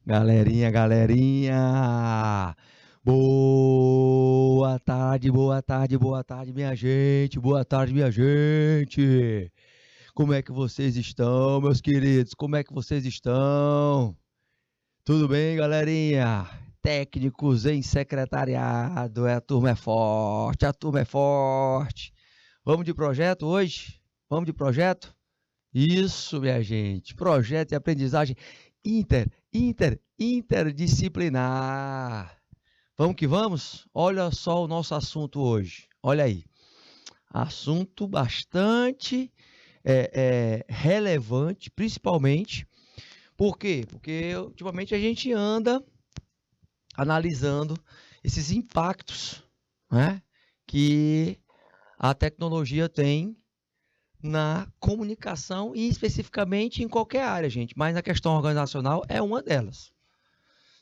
Galerinha, galerinha! Boa tarde, boa tarde, boa tarde, minha gente! Boa tarde, minha gente! Como é que vocês estão, meus queridos? Como é que vocês estão? Tudo bem, galerinha? Técnicos em secretariado, a turma é forte, a turma é forte. Vamos de projeto hoje? Vamos de projeto? Isso, minha gente. Projeto de aprendizagem interdisciplinar. Vamos que vamos? Olha só o nosso assunto hoje. Olha aí. Assunto bastante relevante, principalmente. Por quê? Porque ultimamente a gente anda analisando esses impactos, né, que a tecnologia tem na comunicação e especificamente em qualquer área, gente, mas na questão organizacional é uma delas,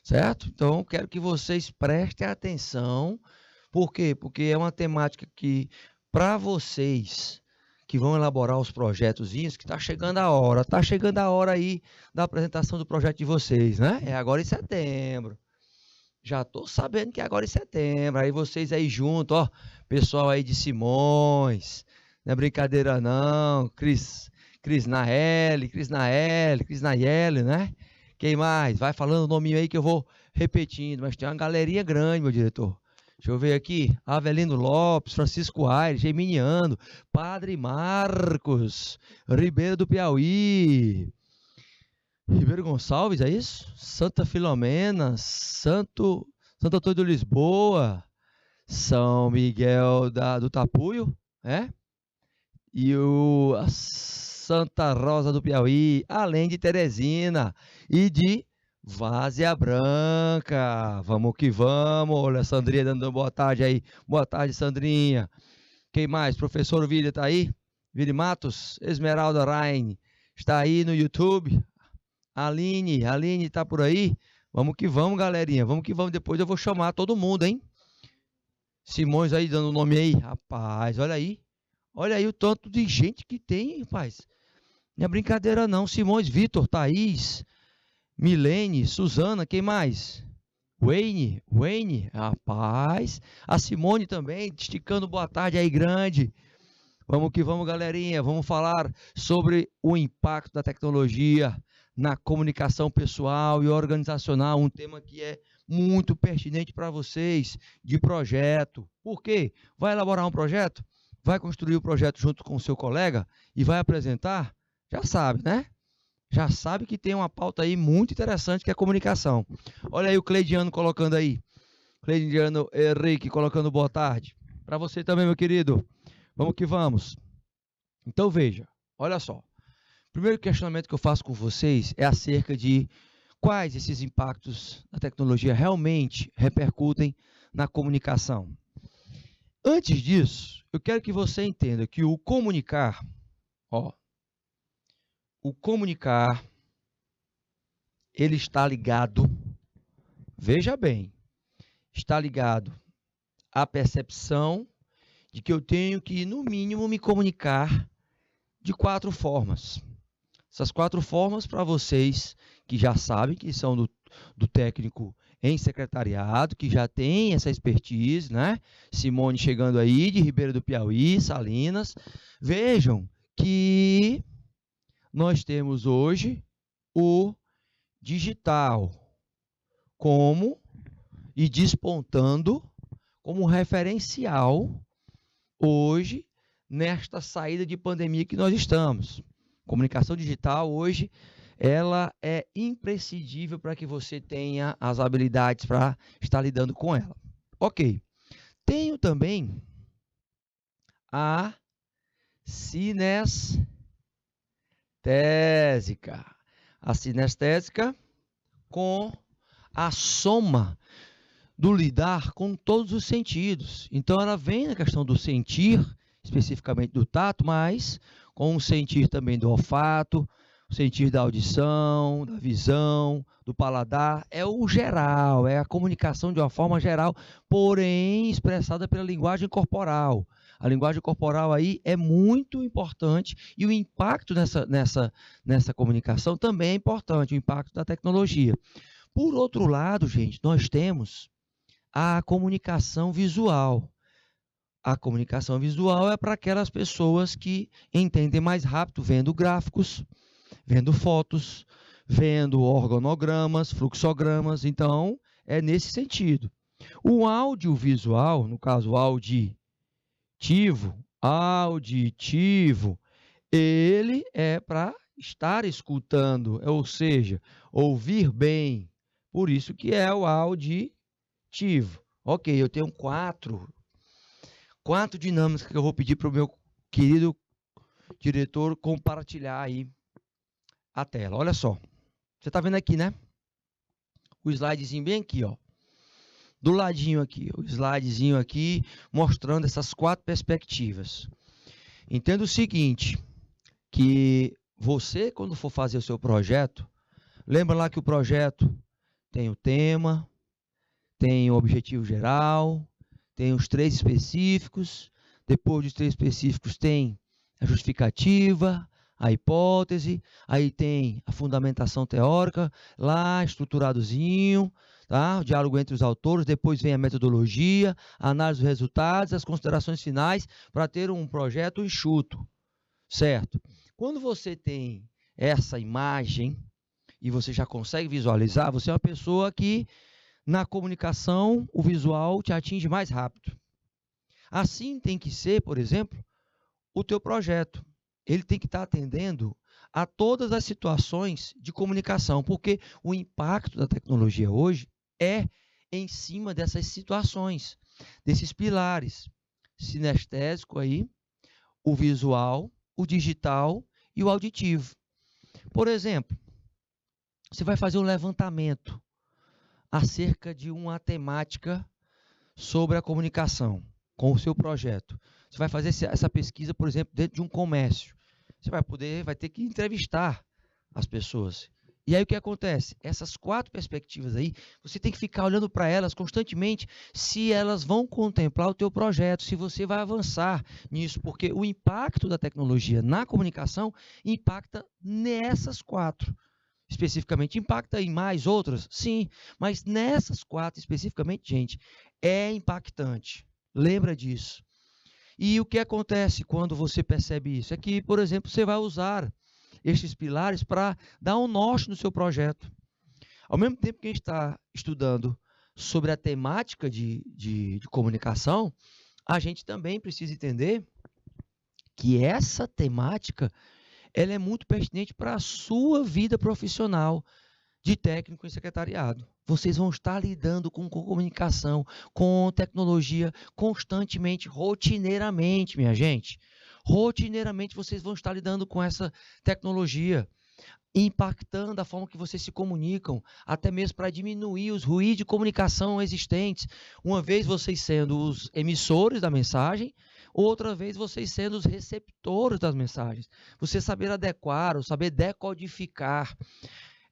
certo? Então, quero que vocês prestem atenção. Por quê? Porque é uma temática que, para vocês que vão elaborar os projetozinhos, que está chegando a hora aí da apresentação do projeto de vocês, né? É agora em setembro. Já estou sabendo que é agora em setembro. Aí vocês aí junto, ó, pessoal aí de Simões, não é brincadeira não, Cris Naeli, né? Quem mais? Vai falando o nominho aí que eu vou repetindo, mas tem uma galerinha grande, meu diretor. Deixa eu ver aqui, Avelino Lopes, Francisco Aires, Geminiano, Padre Marcos, Ribeiro do Piauí, Ribeiro Gonçalves, é isso? Santa Filomena, Santo Antônio de Lisboa, São Miguel do Tapuio, é? E a Santa Rosa do Piauí, além de Teresina e de Várzea Branca. Vamos que vamos. Olha a Sandrinha dando boa tarde aí. Boa tarde, Sandrinha. Quem mais? Professor Vili está aí? Vili Matos, Esmeralda Rain, está aí no YouTube. Aline tá por aí? Vamos que vamos, galerinha. Vamos que vamos. Depois eu vou chamar todo mundo, hein? Simões aí dando o nome aí. Rapaz, olha aí. Olha aí o tanto de gente que tem, rapaz. Não é brincadeira não. Simões, Vitor, Thaís, Milene, Suzana, quem mais? Wayne, rapaz. A Simone também, esticando boa tarde aí grande. Vamos que vamos, galerinha. Vamos falar sobre o impacto da tecnologia na comunicação pessoal e organizacional, um tema que é muito pertinente para vocês de projeto. Por quê? Vai elaborar um projeto? Vai construir o projeto junto com o seu colega e vai apresentar? Já sabe, né? Já sabe que tem uma pauta aí muito interessante que é a comunicação. Olha aí o Cleidiano colocando aí. Cleidiano Henrique colocando boa tarde. Para você também, meu querido. Vamos que vamos. Então veja, olha só. O primeiro questionamento que eu faço com vocês é acerca de quais esses impactos da tecnologia realmente repercutem na comunicação. Antes disso, eu quero que você entenda que o comunicar, ele está ligado, veja bem, está ligado à percepção de que eu tenho que, no mínimo, me comunicar de 4 formas. Essas 4 formas, para vocês que já sabem, que são do técnico em secretariado, que já tem essa expertise, né? Simone chegando aí, de Ribeiro do Piauí, Salinas. Vejam que nós temos hoje o digital como e despontando como referencial hoje nesta saída de pandemia que nós estamos. Comunicação digital hoje ela é imprescindível para que você tenha as habilidades para estar lidando com ela. Ok. Tenho também a sinestésica. A sinestésica com a soma do lidar com todos os sentidos. Então, ela vem na questão do sentir, especificamente do tato, mas com o sentir também do olfato, o sentir da audição, da visão, do paladar. É o geral, é a comunicação de uma forma geral, porém expressada pela linguagem corporal. A linguagem corporal aí é muito importante e o impacto nessa comunicação também é importante, o impacto da tecnologia. Por outro lado, gente, nós temos a comunicação visual. A comunicação visual é para aquelas pessoas que entendem mais rápido, vendo gráficos, vendo fotos, vendo organogramas, fluxogramas. Então, é nesse sentido. O audiovisual, no caso auditivo, ele é para estar escutando, ou seja, ouvir bem. Por isso que é o auditivo. Ok, eu tenho quatro dinâmicas que eu vou pedir para o meu querido diretor compartilhar aí a tela. Olha só, você está vendo aqui, né? O slidezinho bem aqui, ó. Do ladinho aqui, o slidezinho aqui, mostrando essas 4 perspectivas. Entenda o seguinte, que você, quando for fazer o seu projeto, lembra lá que o projeto tem o tema, tem o objetivo geral, tem os 3 específicos, depois dos 3 específicos tem a justificativa, a hipótese, aí tem a fundamentação teórica, lá estruturadozinho, tá? O diálogo entre os autores, depois vem a metodologia, a análise dos resultados, as considerações finais, para ter um projeto enxuto, certo? Quando você tem essa imagem, e você já consegue visualizar, você é uma pessoa que, na comunicação, o visual te atinge mais rápido. Assim tem que ser, por exemplo, o teu projeto. Ele tem que estar atendendo a todas as situações de comunicação, porque o impacto da tecnologia hoje é em cima dessas situações, desses pilares sinestésico aí, o visual, o digital e o auditivo. Por exemplo, você vai fazer um levantamento acerca de uma temática sobre a comunicação com o seu projeto. Você vai fazer essa pesquisa, por exemplo, dentro de um comércio. Você vai ter que entrevistar as pessoas. E aí o que acontece? Essas 4 perspectivas aí, você tem que ficar olhando para elas constantemente se elas vão contemplar o teu projeto, se você vai avançar nisso, porque o impacto da tecnologia na comunicação impacta nessas 4. Especificamente, impacta em mais outras? Sim, mas nessas 4 especificamente, gente, é impactante. Lembra disso. E o que acontece quando você percebe isso? É que, por exemplo, você vai usar estes pilares para dar um norte no seu projeto. Ao mesmo tempo que a gente está estudando sobre a temática de comunicação, a gente também precisa entender que essa temática ela é muito pertinente para a sua vida profissional de técnico em secretariado. Vocês vão estar lidando com comunicação, com tecnologia constantemente, rotineiramente, minha gente. Rotineiramente vocês vão estar lidando com essa tecnologia, impactando a forma que vocês se comunicam, até mesmo para diminuir os ruídos de comunicação existentes. Uma vez vocês sendo os emissores da mensagem, outra vez vocês sendo os receptores das mensagens. Você saber adequar, ou saber decodificar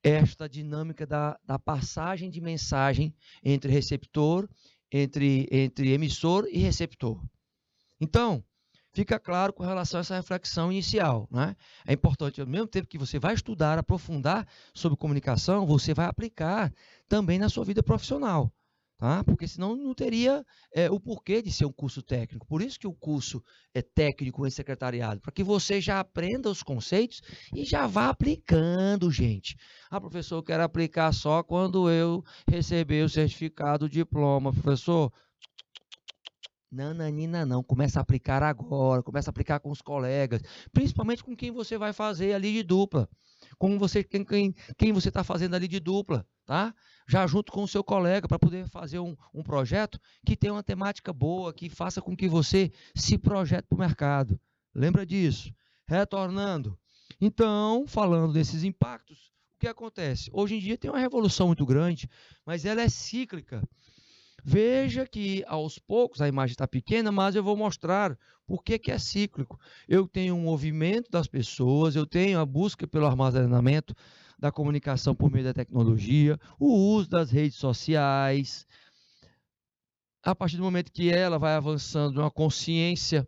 esta dinâmica da passagem de mensagem entre receptor, entre emissor e receptor. Então, fica claro com relação a essa reflexão inicial, né? É importante, ao mesmo tempo que você vai estudar, aprofundar sobre comunicação, você vai aplicar também na sua vida profissional, tá? Porque senão não teria o porquê de ser um curso técnico. Por isso que o curso é técnico em secretariado, para que você já aprenda os conceitos e já vá aplicando, gente. Ah, professor, eu quero aplicar só quando eu receber o certificado, o diploma. Professor, nananina não, começa a aplicar agora, começa a aplicar com os colegas, principalmente com quem você vai fazer ali de dupla, com você, quem você está fazendo ali de dupla, tá? Já junto com o seu colega, para poder fazer um projeto que tenha uma temática boa, que faça com que você se projete para o mercado. Lembra disso? Retornando. Então, falando desses impactos, o que acontece? Hoje em dia tem uma revolução muito grande, mas ela é cíclica. Veja que, aos poucos, a imagem está pequena, mas eu vou mostrar por que é cíclico. Eu tenho um movimento das pessoas, eu tenho a busca pelo armazenamento da comunicação por meio da tecnologia, o uso das redes sociais. A partir do momento que ela vai avançando uma consciência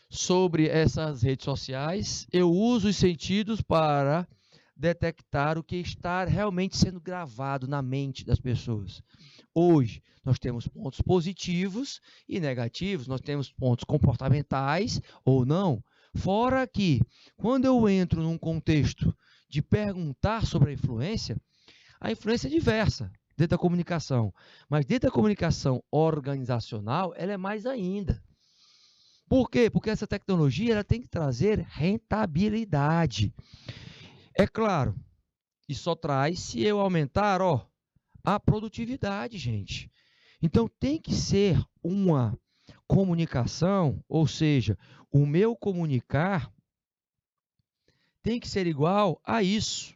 sobre essas redes sociais, eu uso os sentidos para detectar o que está realmente sendo gravado na mente das pessoas. Hoje, nós temos pontos positivos e negativos, nós temos pontos comportamentais ou não. Fora que, quando eu entro num contexto de perguntar sobre a influência é diversa dentro da comunicação. Mas dentro da comunicação organizacional, ela é mais ainda. Por quê? Porque essa tecnologia ela tem que trazer rentabilidade. É claro, e só traz se eu aumentar a produtividade, gente. Então, tem que ser uma comunicação, ou seja, o meu comunicar tem que ser igual a isso.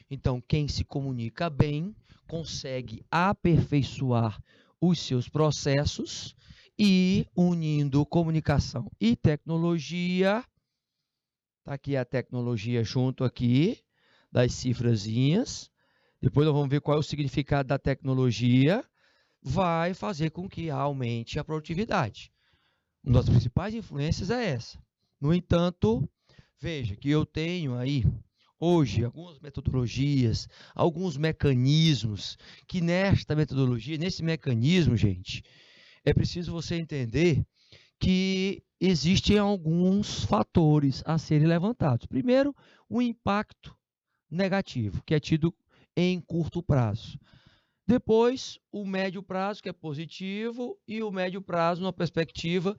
Então, quem se comunica bem consegue aperfeiçoar os seus processos e, unindo comunicação e tecnologia, está aqui a tecnologia junto aqui, das cifrazinhas, depois nós vamos ver qual é o significado da tecnologia, vai fazer com que aumente a produtividade. Uma das principais influências é essa. No entanto, veja que eu tenho aí, hoje, algumas metodologias, alguns mecanismos, que nesta metodologia, nesse mecanismo, gente, é preciso você entender que existem alguns fatores a serem levantados. Primeiro, o impacto negativo, que é tido em curto prazo. Depois, o médio prazo, que é positivo, e o médio prazo, numa perspectiva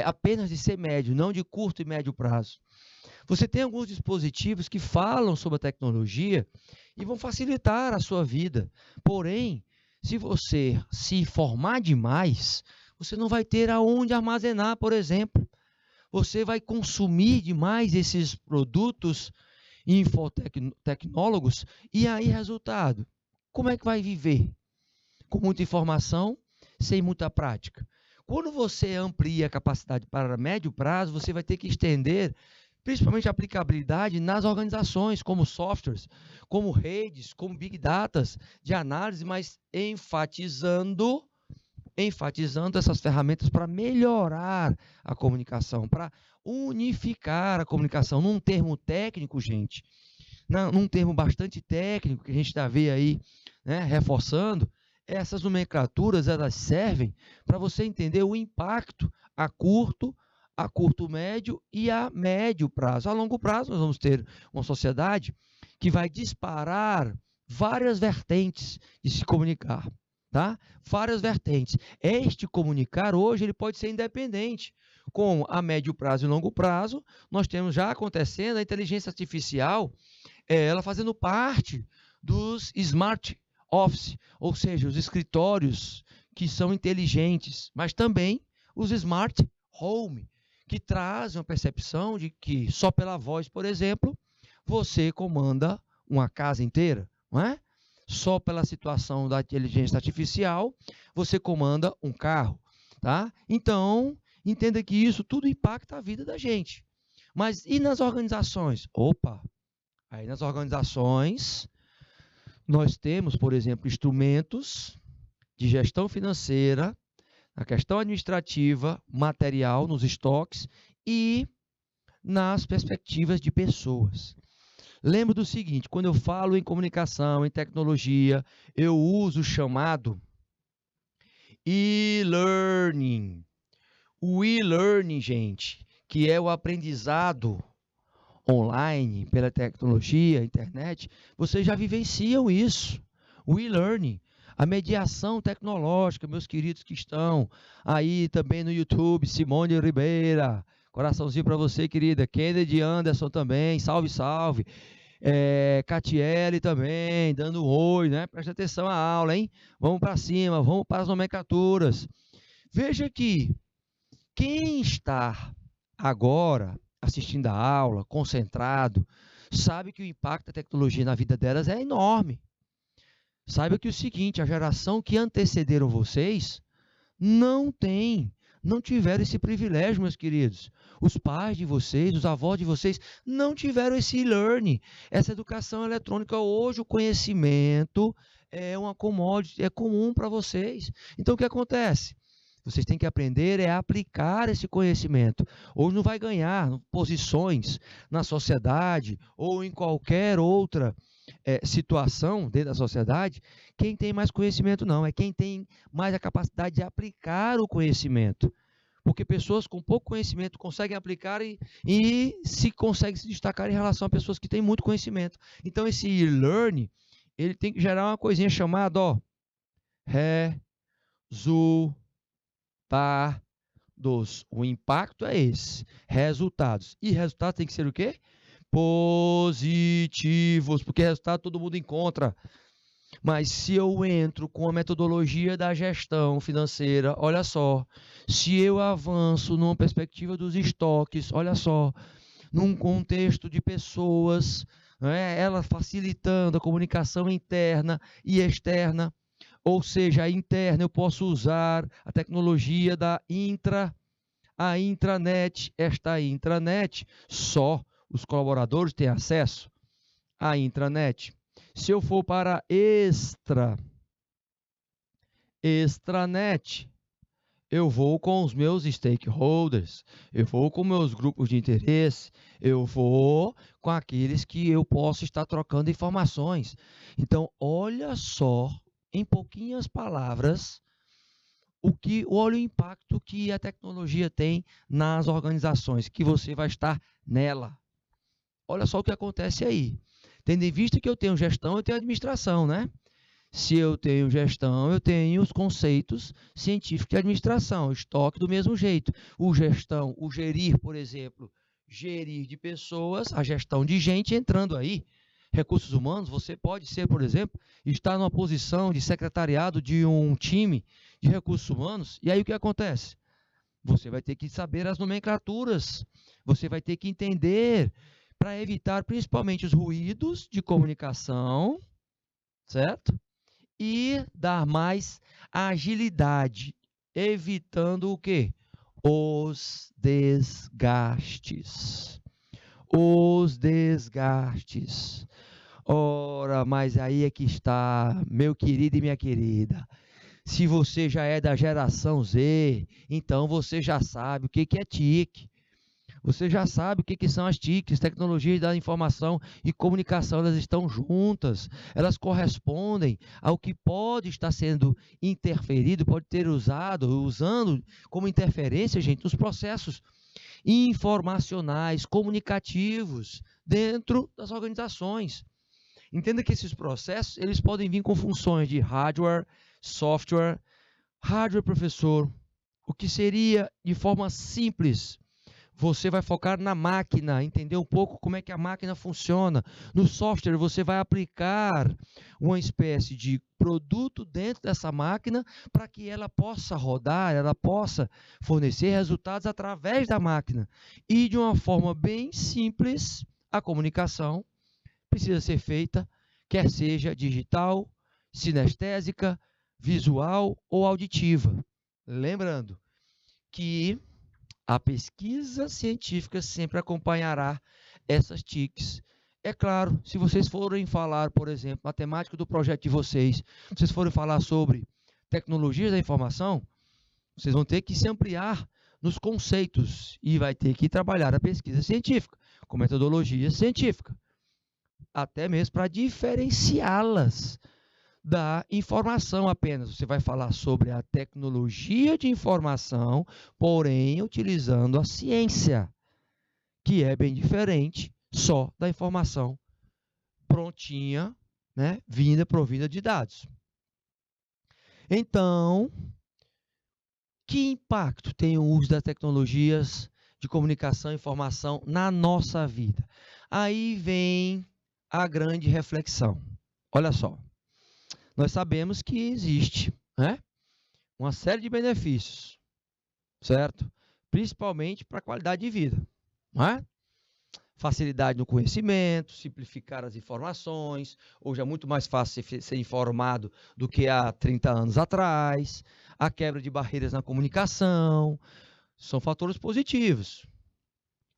apenas de ser médio, não de curto e médio prazo. Você tem alguns dispositivos que falam sobre a tecnologia e vão facilitar a sua vida. Porém, se você se informar demais, você não vai ter aonde armazenar, por exemplo. Você vai consumir demais esses produtos infotecnólogos e aí, resultado, como é que vai viver? Com muita informação, sem muita prática. Quando você amplia a capacidade para médio prazo, você vai ter que estender principalmente a aplicabilidade nas organizações, como softwares, como redes, como big data de análise, mas enfatizando essas ferramentas para melhorar a comunicação, para unificar a comunicação. Num termo técnico, gente, num termo bastante técnico, que a gente está vendo aí, né, reforçando, essas nomenclaturas elas servem para você entender o impacto a curto, médio e a médio prazo. A longo prazo, nós vamos ter uma sociedade que vai disparar várias vertentes de se comunicar. Tá? Várias vertentes. Este comunicar hoje ele pode ser independente. Com a médio prazo e longo prazo, nós temos já acontecendo a inteligência artificial, ela fazendo parte dos smart office, ou seja, os escritórios que são inteligentes, mas também os smart home, que trazem uma percepção de que só pela voz, por exemplo, você comanda uma casa inteira, não é? Só pela situação da inteligência artificial, você comanda um carro, tá? Então, entenda que isso tudo impacta a vida da gente. Mas e nas organizações? Opa! Aí nas organizações, nós temos, por exemplo, instrumentos de gestão financeira, na questão administrativa, material, nos estoques e nas perspectivas de pessoas. Lembra do seguinte, quando eu falo em comunicação, em tecnologia, eu uso o chamado e-learning. O e-learning, gente, que é o aprendizado online, pela tecnologia, internet, vocês já vivenciam isso. O e-learning, a mediação tecnológica, meus queridos que estão aí também no YouTube, Simone Ribeira, coraçãozinho para você, querida. Kennedy Anderson também, salve, salve. Catiele também, dando um oi, né? Presta atenção à aula, hein? Vamos para cima, vamos para as nomenclaturas. Veja que quem está agora assistindo a aula, concentrado, sabe que o impacto da tecnologia na vida delas é enorme. Saiba que o seguinte, a geração que antecederam vocês não tiveram esse privilégio, meus queridos. Os pais de vocês, os avós de vocês não tiveram esse e-learning, essa educação eletrônica. Hoje o conhecimento é uma commodity, é comum para vocês. Então o que acontece? Vocês têm que aprender a aplicar esse conhecimento. Hoje não vai ganhar posições na sociedade ou em qualquer outra situação dentro da sociedade quem tem mais conhecimento, não. É quem tem mais a capacidade de aplicar o conhecimento. Porque pessoas com pouco conhecimento conseguem aplicar e conseguem se destacar em relação a pessoas que têm muito conhecimento. Então, esse e-learning, ele tem que gerar uma coisinha chamada, resultados. O impacto é esse, resultados. E resultados tem que ser o quê? Positivos, porque resultado todo mundo encontra. Mas se eu entro com a metodologia da gestão financeira, olha só, se eu avanço numa perspectiva dos estoques, olha só, num contexto de pessoas, ela facilitando a comunicação interna e externa, ou seja, a interna eu posso usar a tecnologia da a intranet. Esta intranet, só os colaboradores têm acesso à intranet. Se eu for para extranet, eu vou com os meus stakeholders, eu vou com meus grupos de interesse, eu vou com aqueles que eu posso estar trocando informações. Então, olha só, em pouquinhas palavras, olha o impacto que a tecnologia tem nas organizações, que você vai estar nela. Olha só o que acontece aí. Tendo em vista que eu tenho gestão, eu tenho administração, né? Se eu tenho gestão, eu tenho os conceitos científicos de administração, estoque do mesmo jeito. O gerir, por exemplo, gerir de pessoas, a gestão de gente entrando aí. Recursos humanos, você pode ser, por exemplo, estar numa posição de secretariado de um time de recursos humanos, e aí o que acontece? Você vai ter que saber as nomenclaturas, você vai ter que entender para evitar principalmente os ruídos de comunicação, certo? E dar mais agilidade, evitando o quê? Os desgastes. Os desgastes. Ora, mas aí é que está, meu querido e minha querida. Se você já é da geração Z, então você já sabe o que é TIC. Você já sabe o que são as TICs, tecnologias da informação e comunicação, elas estão juntas, elas correspondem ao que pode estar sendo interferido, pode ter usando como interferência, gente, nos processos informacionais, comunicativos, dentro das organizações. Entenda que esses processos, eles podem vir com funções de hardware, software. Hardware, professor, o que seria de forma simples? Você vai focar na máquina, entender um pouco como é que a máquina funciona. No software, você vai aplicar uma espécie de produto dentro dessa máquina para que ela possa rodar, ela possa fornecer resultados através da máquina. E de uma forma bem simples, a comunicação precisa ser feita, quer seja digital, sinestésica, visual ou auditiva. Lembrando que a pesquisa científica sempre acompanhará essas TICs. É claro, se vocês forem falar, por exemplo, a temática do projeto de vocês, vocês forem falar sobre tecnologias da informação, vocês vão ter que se ampliar nos conceitos e vai ter que trabalhar a pesquisa científica, com metodologia científica, até mesmo para diferenciá-las da informação apenas. Você vai falar sobre a tecnologia de informação, porém utilizando a ciência, que é bem diferente só da informação prontinha, né, provida de dados. Então, que impacto tem o uso das tecnologias de comunicação e informação na nossa vida? Aí vem a grande reflexão. Olha só. Nós sabemos que existe, né, uma série de benefícios, certo? Principalmente para a qualidade de vida, não é? Facilidade no conhecimento, simplificar as informações. Hoje é muito mais fácil ser informado do que há 30 anos atrás. A quebra de barreiras na comunicação. São fatores positivos.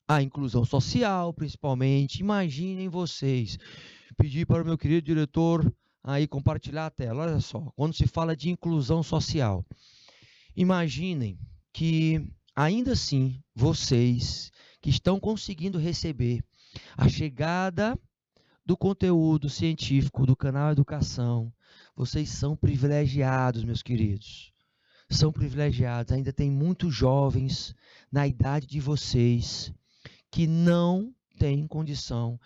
A inclusão social, principalmente. Imaginem vocês. Pedir para o meu querido diretor aí compartilhar a tela. Olha só, quando se fala de inclusão social, Imaginem que, ainda assim, vocês que estão conseguindo receber a chegada do conteúdo científico do canal Educação, vocês são privilegiados, meus queridos. São privilegiados. Ainda tem muitos jovens na idade de vocês que não têm condição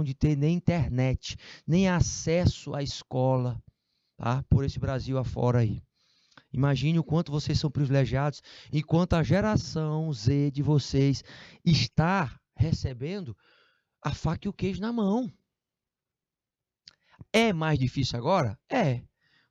de ter nem internet, nem acesso à escola, tá? Por esse Brasil afora aí. Imagine o quanto vocês são privilegiados, enquanto a geração Z de vocês está recebendo a faca e o queijo na mão. É mais difícil agora? É.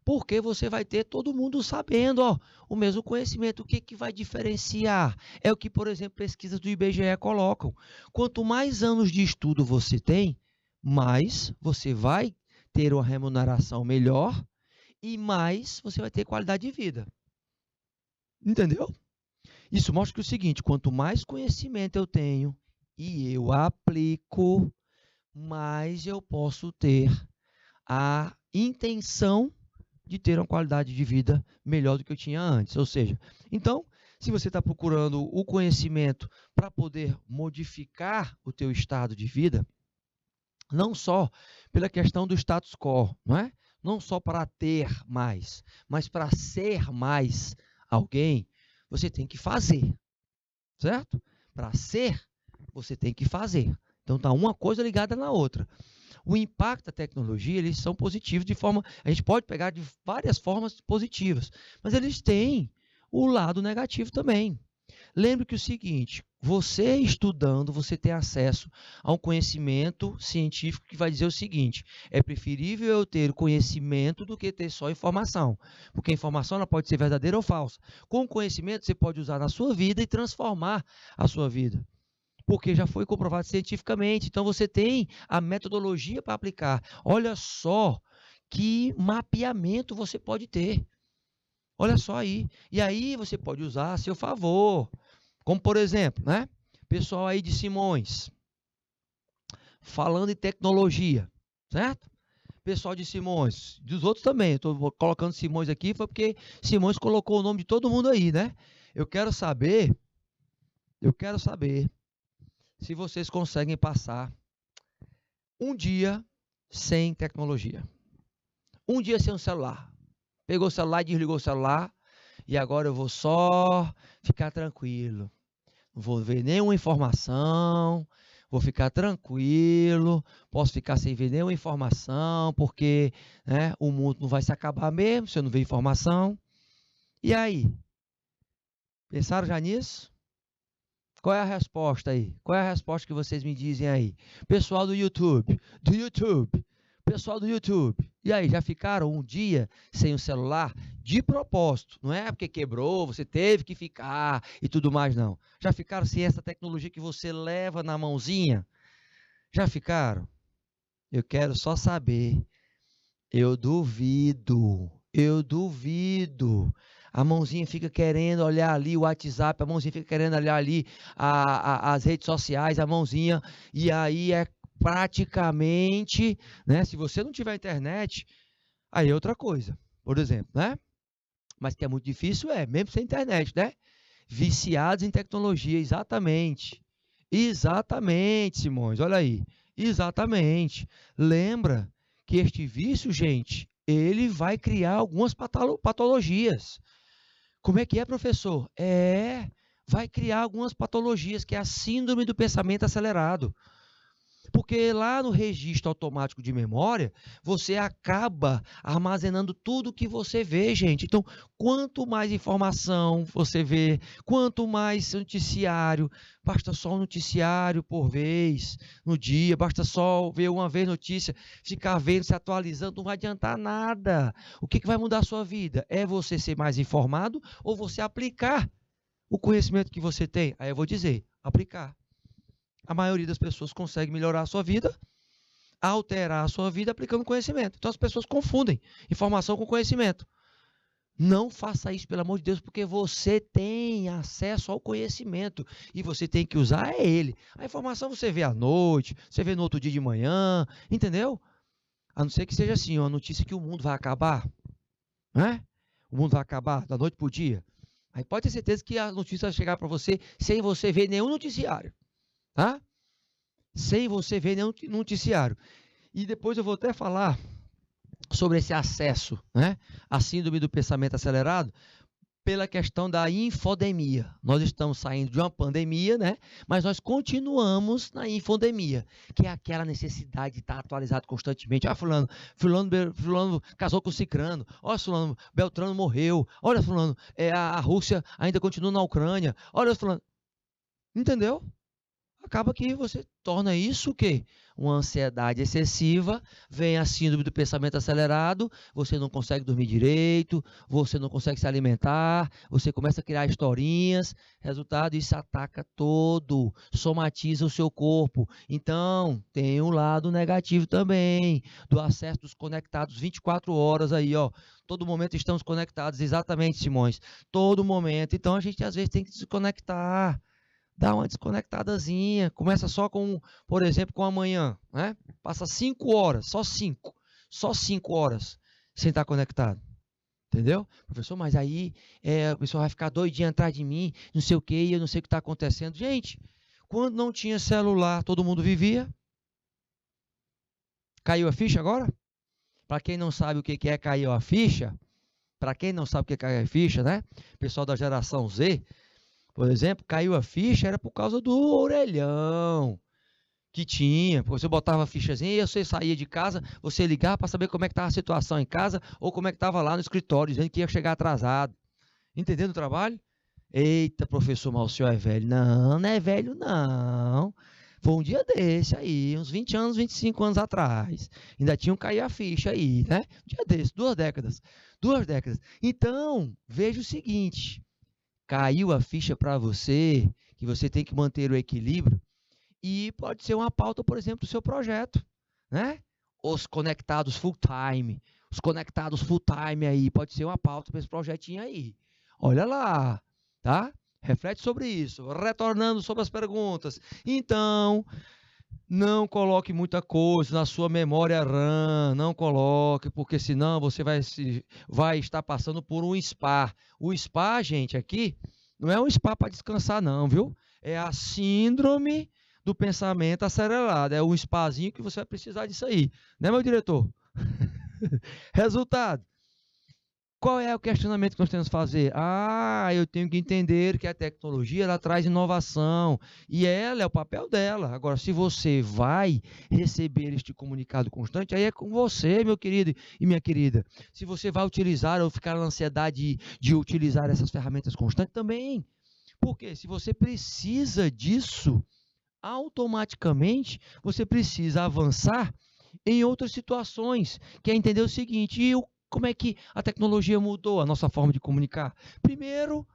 Porque você vai ter todo mundo sabendo, ó, o mesmo conhecimento. O que vai diferenciar? É o que, por exemplo, pesquisas do IBGE colocam. Quanto mais anos de estudo você tem, mais você vai ter uma remuneração melhor e mais você vai ter qualidade de vida. Entendeu? Isso mostra que é o seguinte, quanto mais conhecimento eu tenho e eu aplico, mais eu posso ter a intenção de ter uma qualidade de vida melhor do que eu tinha antes. Ou seja, então, se você está procurando o conhecimento para poder modificar o teu estado de vida, não só pela questão do status quo, não é? Não só para ter mais, mas para ser mais alguém, você tem que fazer, certo? Para ser, você tem que fazer. Então, está uma coisa ligada na outra. O impacto da tecnologia, eles são positivos de forma... A gente pode pegar de várias formas positivas, mas eles têm o lado negativo também. Lembre que o seguinte, você estudando, você tem acesso a um conhecimento científico que vai dizer o seguinte, é preferível eu ter conhecimento do que ter só informação, porque a informação ela pode ser verdadeira ou falsa. Com o conhecimento, você pode usar na sua vida e transformar a sua vida, porque já foi comprovado cientificamente. Então, você tem a metodologia para aplicar. Olha só que mapeamento você pode ter. Olha só aí. E aí você pode usar a seu favor. Como, por exemplo, né? Pessoal aí de Simões, falando em tecnologia, certo? Pessoal de Simões, dos outros também. Estou colocando Simões aqui, foi porque Simões colocou o nome de todo mundo aí, né? Eu quero saber se vocês conseguem passar um dia sem tecnologia. Um dia sem o celular. Pegou o celular, desligou o celular e agora eu vou só ficar tranquilo. Não vou ver nenhuma informação, vou ficar tranquilo, posso ficar sem ver nenhuma informação, porque né, o mundo não vai se acabar mesmo se eu não ver informação. E aí? Pensaram já nisso? Qual é a resposta aí? Qual é a resposta que vocês me dizem aí? Pessoal do YouTube, pessoal do YouTube. E aí, já ficaram um dia sem o celular de propósito? Não é porque quebrou, você teve que ficar e tudo mais, não. Já ficaram sem essa tecnologia que você leva na mãozinha? Já ficaram? Eu quero só saber. Eu duvido. A mãozinha fica querendo olhar ali o WhatsApp, a mãozinha fica querendo olhar ali as redes sociais, a mãozinha, e aí é praticamente, né? Se você não tiver internet, aí é outra coisa, por exemplo, né? Mas que é muito difícil, mesmo sem internet, né? Viciados em tecnologia, exatamente. Exatamente, Simões, olha aí. Exatamente. Lembra que este vício, gente, ele vai criar algumas patologias. Como é que é, professor? Vai criar algumas patologias, que é a síndrome do pensamento acelerado. Porque lá no registro automático de memória, você acaba armazenando tudo que você vê, gente. Então, quanto mais informação você vê, quanto mais noticiário, basta só um noticiário por vez no dia, basta só ver uma vez notícia, ficar vendo, se atualizando, não vai adiantar nada. O que vai mudar a sua vida? É você ser mais informado ou você aplicar o conhecimento que você tem? Aí eu vou dizer, aplicar. A maioria das pessoas consegue melhorar a sua vida, alterar a sua vida aplicando conhecimento. Então as pessoas confundem informação com conhecimento. Não faça isso, pelo amor de Deus, porque você tem acesso ao conhecimento e você tem que usar ele. A informação você vê à noite, você vê no outro dia de manhã, entendeu? A não ser que seja assim, uma notícia que o mundo vai acabar, né? O mundo vai acabar da noite para o dia. Aí pode ter certeza que a notícia vai chegar para você sem você ver nenhum noticiário, tá? Sem você ver nenhum noticiário. E depois eu vou até falar sobre esse acesso, né, à síndrome do pensamento acelerado, pela questão da infodemia. Nós estamos saindo de uma pandemia, né? Mas nós continuamos na infodemia, que é aquela necessidade de estar atualizado constantemente. Ah, fulano casou com cicrano. Olha, fulano, Beltrano morreu. Olha, fulano, a Rússia ainda continua na Ucrânia. Olha, fulano. Entendeu? Acaba que você torna isso o quê? Uma ansiedade excessiva, vem a síndrome do pensamento acelerado, você não consegue dormir direito, você não consegue se alimentar, você começa a criar historinhas, resultado, isso ataca todo, somatiza o seu corpo. Então, tem um lado negativo também, do acesso dos conectados 24 horas aí, ó. Todo momento estamos conectados, exatamente, Simões, todo momento. Então, a gente às vezes tem que desconectar. Dá uma desconectadazinha, começa só com, por exemplo, com amanhã, né? Passa 5 horas, só 5 horas sem estar conectado, entendeu? Professor, mas aí o pessoal vai ficar doidinho atrás de mim, não sei o que, eu não sei o que está acontecendo. Gente, quando não tinha celular, todo mundo vivia. Caiu a ficha agora? Para quem não sabe o que é caiu a ficha, para quem não sabe o que é caiu a ficha, né? Pessoal da geração Z, por exemplo, caiu a ficha, era por causa do orelhão que tinha. Você botava a fichazinha e você saía de casa, você ligava para saber como é que estava a situação em casa ou como é que estava lá no escritório, dizendo que ia chegar atrasado. Entendendo o trabalho? Eita, professor, mas o senhor é velho. Não, não é velho, não. Foi um dia desse aí, uns 20 anos, 25 anos atrás. Ainda tinham caído a ficha aí, né? Um dia desse, 2 décadas. 2 décadas. Então, veja o seguinte. Caiu a ficha para você, que você tem que manter o equilíbrio, e pode ser uma pauta, por exemplo, do seu projeto, né? Os conectados full time aí, pode ser uma pauta para esse projetinho aí. Olha lá, tá? Reflete sobre isso. Retornando sobre as perguntas. Então, não coloque muita coisa na sua memória RAM, não coloque, porque senão você vai estar passando por um spa. O spa, gente, aqui, não é um spa para descansar não, viu? É a síndrome do pensamento acelerado, é um spazinho que você vai precisar disso aí, né, meu diretor? Resultado. Qual é o questionamento que nós temos que fazer? Eu tenho que entender que a tecnologia ela traz inovação e ela é o papel dela. Agora, se você vai receber este comunicado constante, aí é com você, meu querido e minha querida. Se você vai utilizar ou ficar na ansiedade de utilizar essas ferramentas constantes, também. Porque se você precisa disso, automaticamente você precisa avançar em outras situações, que é entender o seguinte, como é que a tecnologia mudou a nossa forma de comunicar? Primeiro,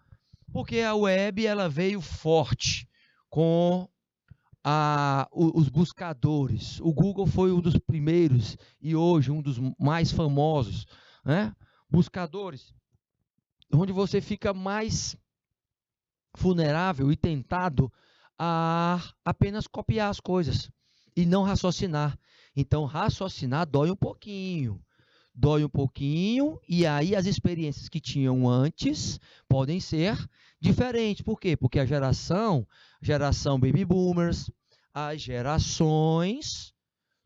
porque a web ela veio forte com os buscadores. O Google foi um dos primeiros e hoje um dos mais famosos, né? Buscadores, onde você fica mais vulnerável e tentado a apenas copiar as coisas e não raciocinar. Então, raciocinar dói um pouquinho. E aí as experiências que tinham antes podem ser diferentes. Por quê? Porque a geração Baby Boomers, as gerações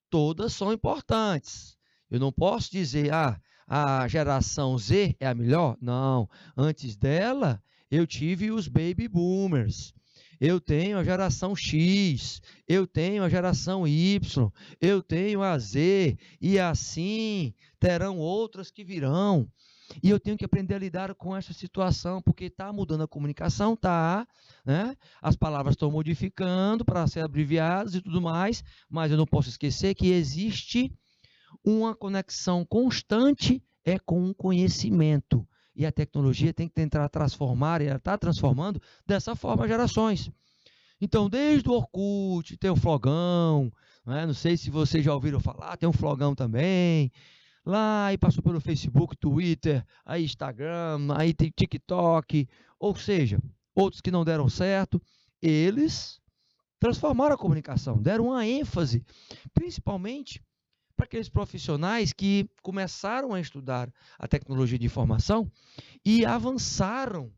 todas são importantes. Eu não posso dizer, a geração Z é a melhor. Não, antes dela eu tive os Baby Boomers. Eu tenho a geração X, eu tenho a geração Y, eu tenho a Z, e assim terão outras que virão. E eu tenho que aprender a lidar com essa situação, porque está mudando a comunicação, né? As palavras estão modificando para ser abreviadas e tudo mais, mas eu não posso esquecer que existe uma conexão constante com o conhecimento. E a tecnologia tem que tentar transformar, e ela está transformando dessa forma as gerações. Então, desde o Orkut, tem o Flogão, né? Não sei se vocês já ouviram falar, tem um Flogão também. Lá e passou pelo Facebook, Twitter, aí Instagram, aí tem TikTok, ou seja, outros que não deram certo, eles transformaram a comunicação, deram uma ênfase, principalmente para aqueles profissionais que começaram a estudar a tecnologia de informação e avançaram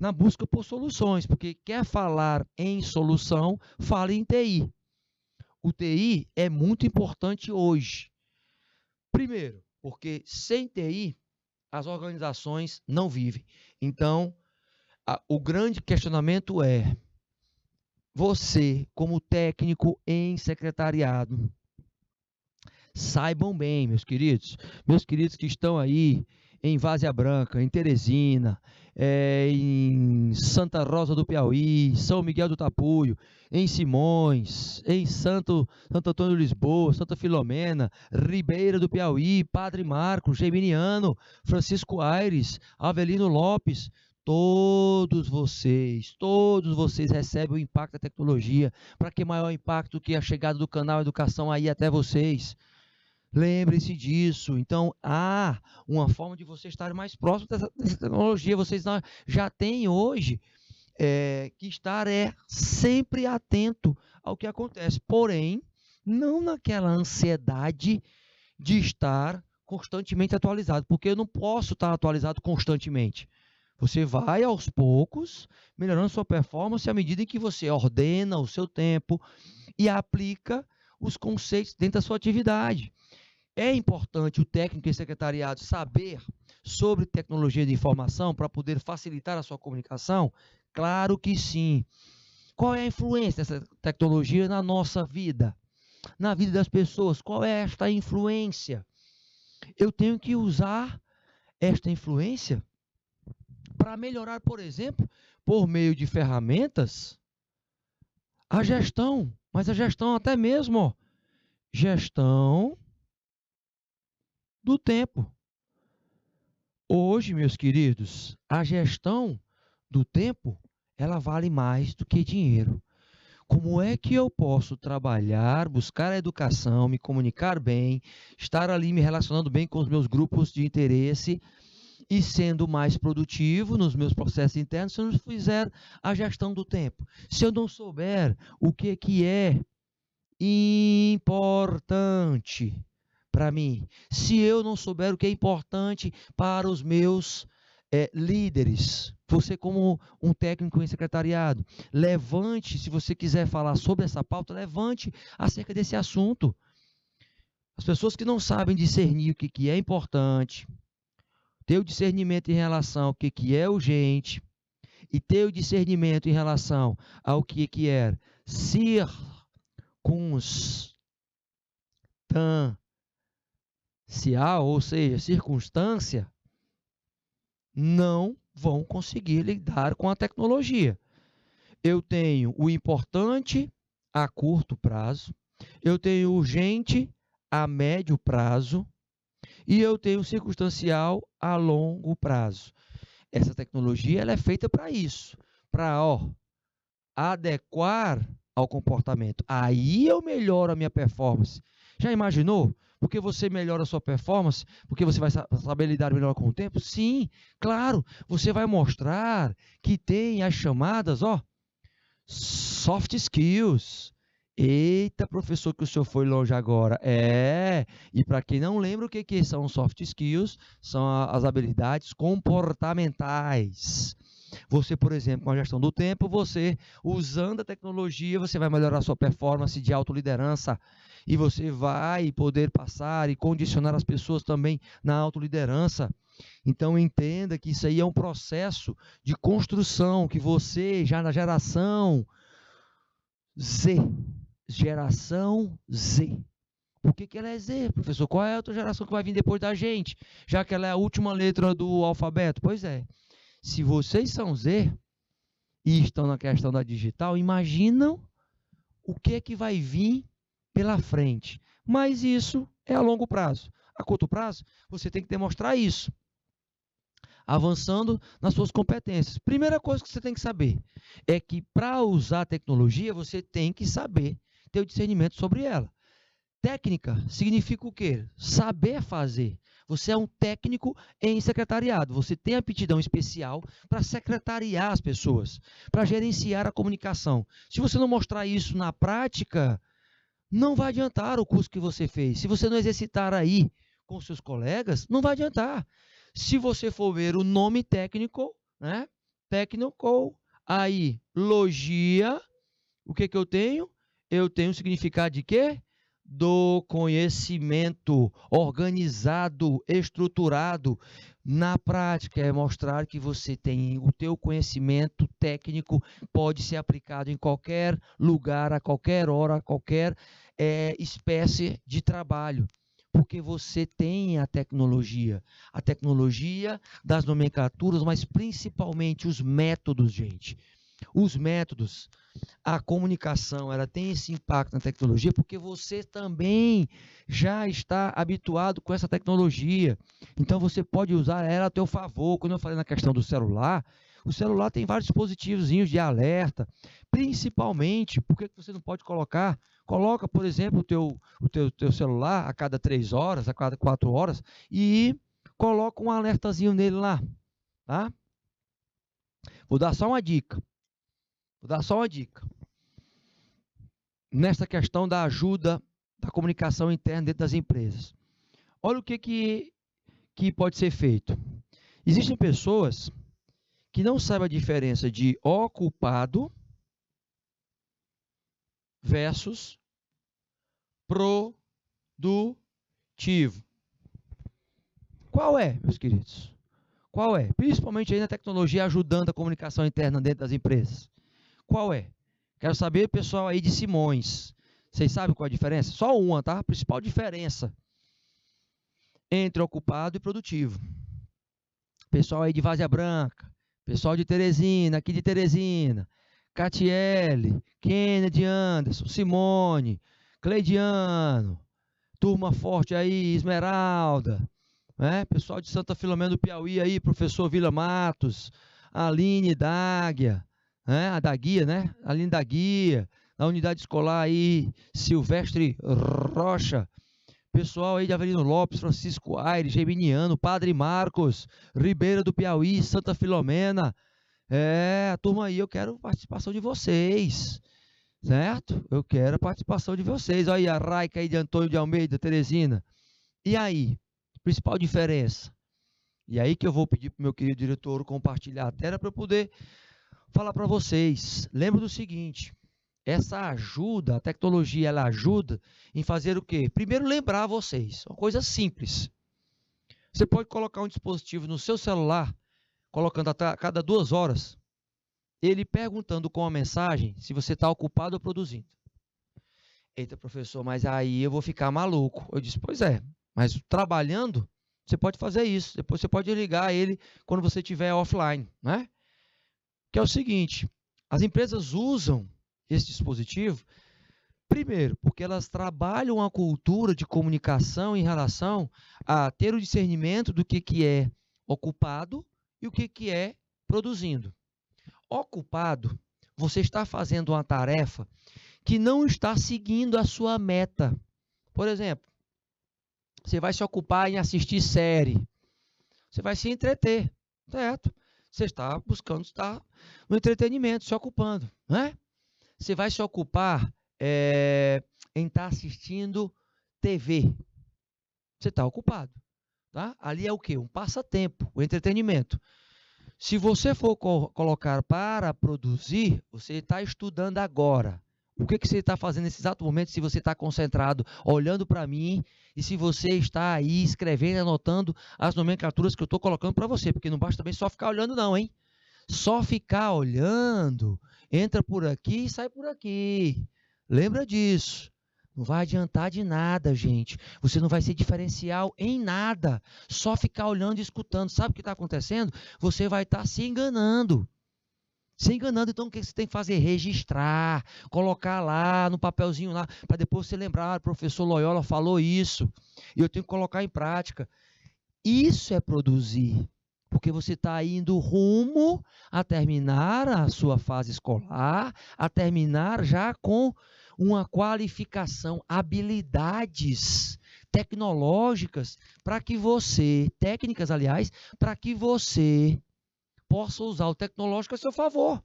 na busca por soluções, porque quer falar em solução, fala em TI. O TI é muito importante hoje. Primeiro, porque sem TI, as organizações não vivem. Então, o grande questionamento é: você, como técnico em secretariado, saibam bem, meus queridos que estão aí em Várzea Branca, em Teresina, em Santa Rosa do Piauí, São Miguel do Tapuio, em Simões, em Santo Antônio de Lisboa, Santa Filomena, Ribeira do Piauí, Padre Marcos, Geminiano, Francisco Aires, Avelino Lopes, todos vocês recebem o impacto da tecnologia. Para que maior impacto que a chegada do canal Educação aí até vocês? Lembre-se disso. Então, há uma forma de vocês estarem mais próximos dessa tecnologia. Vocês já têm hoje que estar sempre atento ao que acontece. Porém, não naquela ansiedade de estar constantemente atualizado, porque eu não posso estar atualizado constantemente. Você vai, aos poucos, melhorando sua performance à medida em que você ordena o seu tempo e aplica os conceitos dentro da sua atividade. É importante o técnico em secretariado saber sobre tecnologia de informação para poder facilitar a sua comunicação? Claro que sim. Qual é a influência dessa tecnologia na nossa vida? Na vida das pessoas? Qual é esta influência? Eu tenho que usar esta influência para melhorar, por exemplo, por meio de ferramentas, a gestão. Mas a gestão até mesmo, gestão do tempo. Hoje, meus queridos, a gestão do tempo, ela vale mais do que dinheiro. Como é que eu posso trabalhar, buscar a educação, me comunicar bem, estar ali me relacionando bem com os meus grupos de interesse e sendo mais produtivo nos meus processos internos se eu não fizer a gestão do tempo? Se eu não souber o que é importante para mim, se eu não souber o que é importante para os meus líderes, você como um técnico em secretariado, levante, se você quiser falar sobre essa pauta, levante acerca desse assunto. As pessoas que não sabem discernir o que é importante, ter o discernimento em relação ao que é urgente e ter o discernimento em relação ao que é circunstancial, ou seja, circunstância, não vão conseguir lidar com a tecnologia. Eu tenho o importante a curto prazo, eu tenho o urgente a médio prazo e eu tenho o circunstancial a longo prazo. Essa tecnologia ela é feita para isso, para adequar ao comportamento. Aí eu melhoro a minha performance. Já imaginou? Porque você melhora a sua performance, porque você vai saber lidar melhor com o tempo? Sim, claro. Você vai mostrar que tem as chamadas, soft skills. Eita, professor, que o senhor foi longe agora. E para quem não lembra o que são soft skills, são as habilidades comportamentais. Você, por exemplo, com a gestão do tempo, você usando a tecnologia, você vai melhorar a sua performance de autoliderança e você vai poder passar e condicionar as pessoas também na autoliderança. Então, entenda que isso aí é um processo de construção que você, já na geração Z, por que ela é Z, professor? Qual é a outra geração que vai vir depois da gente? Já que ela é a última letra do alfabeto? Pois é. Se vocês são Z e estão na questão da digital, imaginam o que é que vai vir pela frente. Mas isso é a longo prazo. A curto prazo, você tem que demonstrar isso, avançando nas suas competências. Primeira coisa que você tem que saber é que para usar a tecnologia, você tem que saber ter o discernimento sobre ela. Técnica significa o quê? Saber fazer. Você é um técnico em secretariado. Você tem aptidão especial para secretariar as pessoas, para gerenciar a comunicação. Se você não mostrar isso na prática, não vai adiantar o curso que você fez. Se você não exercitar aí com seus colegas, não vai adiantar. Se você for ver o nome técnico, né? Technical, aí, logia, o que eu tenho? Eu tenho o significado de quê? Do conhecimento organizado, estruturado. Na prática, é mostrar que você tem o teu conhecimento técnico, pode ser aplicado em qualquer lugar, a qualquer hora, a qualquer espécie de trabalho. Porque você tem a tecnologia das nomenclaturas, mas principalmente os métodos, gente. Os métodos, a comunicação, ela tem esse impacto na tecnologia porque você também já está habituado com essa tecnologia. Então, você pode usar ela a teu favor. Quando eu falei na questão do celular, o celular tem vários dispositivos de alerta, principalmente, por que você não pode colocar? Coloca, por exemplo, o teu celular a cada 3 horas, a cada 4 horas, e coloca um alertazinho nele lá, tá? Vou dar só uma dica. Nessa questão da ajuda da comunicação interna dentro das empresas. Olha o que pode ser feito. Existem pessoas que não sabem a diferença de ocupado versus produtivo. Qual é, meus queridos? Qual é? Principalmente aí na tecnologia ajudando a comunicação interna dentro das empresas. Qual é? Quero saber, pessoal aí de Simões. Vocês sabem qual é a diferença? Só uma, tá? A principal diferença entre ocupado e produtivo. Pessoal aí de Várzea Branca, pessoal de Teresina, aqui de Teresina, Catiele, Kennedy Anderson, Simone, Cleidiano, turma forte aí, Esmeralda, né? Pessoal de Santa Filomena do Piauí aí, professor Vila Matos, Aline Dáguia, né? A da Guia, né? Aline da Guia, na unidade escolar aí, Silvestre Rocha, pessoal aí de Avelino Lopes, Francisco Aires, Geminiano, Padre Marcos, Ribeira do Piauí, Santa Filomena. A turma aí, eu quero a participação de vocês, certo? Eu quero a participação de vocês. Olha aí a Raica aí de Antônio de Almeida, Teresina. E aí? Principal diferença. E aí que eu vou pedir para o meu querido diretor compartilhar a tela para eu poder falar para vocês. Lembra do seguinte, essa ajuda, a tecnologia, ela ajuda em fazer o quê? Primeiro, lembrar vocês, uma coisa simples. Você pode colocar um dispositivo no seu celular, colocando a cada 2 horas, ele perguntando com a mensagem se você está ocupado ou produzindo. Eita, professor, mas aí eu vou ficar maluco. Eu disse, pois é, mas trabalhando, você pode fazer isso. Depois você pode ligar ele quando você estiver offline, né? Que é o seguinte, as empresas usam esse dispositivo, primeiro, porque elas trabalham a cultura de comunicação em relação a ter o discernimento do que é ocupado e o que é produzindo. Ocupado, você está fazendo uma tarefa que não está seguindo a sua meta. Por exemplo, você vai se ocupar em assistir série, você vai se entreter, certo? Você está buscando estar no entretenimento, se ocupando, né? Você vai se ocupar em estar assistindo TV. Você está ocupado, tá? Ali é o quê? Um passatempo, o entretenimento. Se você for colocar para produzir, você está estudando agora. O que você está fazendo nesse exato momento, se você está concentrado, olhando para mim, e se você está aí escrevendo, anotando as nomenclaturas que eu estou colocando para você, porque não basta também só ficar olhando não, hein? Só ficar olhando, entra por aqui e sai por aqui. Lembra disso. Não vai adiantar de nada, gente. Você não vai ser diferencial em nada. Só ficar olhando e escutando. Sabe o que está acontecendo? Você vai estar se enganando. Se enganando, então o que você tem que fazer? Registrar, colocar lá no papelzinho lá, para depois você lembrar, o professor Loyola falou isso, e eu tenho que colocar em prática. Isso é produzir, porque você está indo rumo a terminar a sua fase escolar, a terminar já com uma qualificação, habilidades tecnológicas, para que você, técnicas aliás, para que você possa usar o tecnológico a seu favor.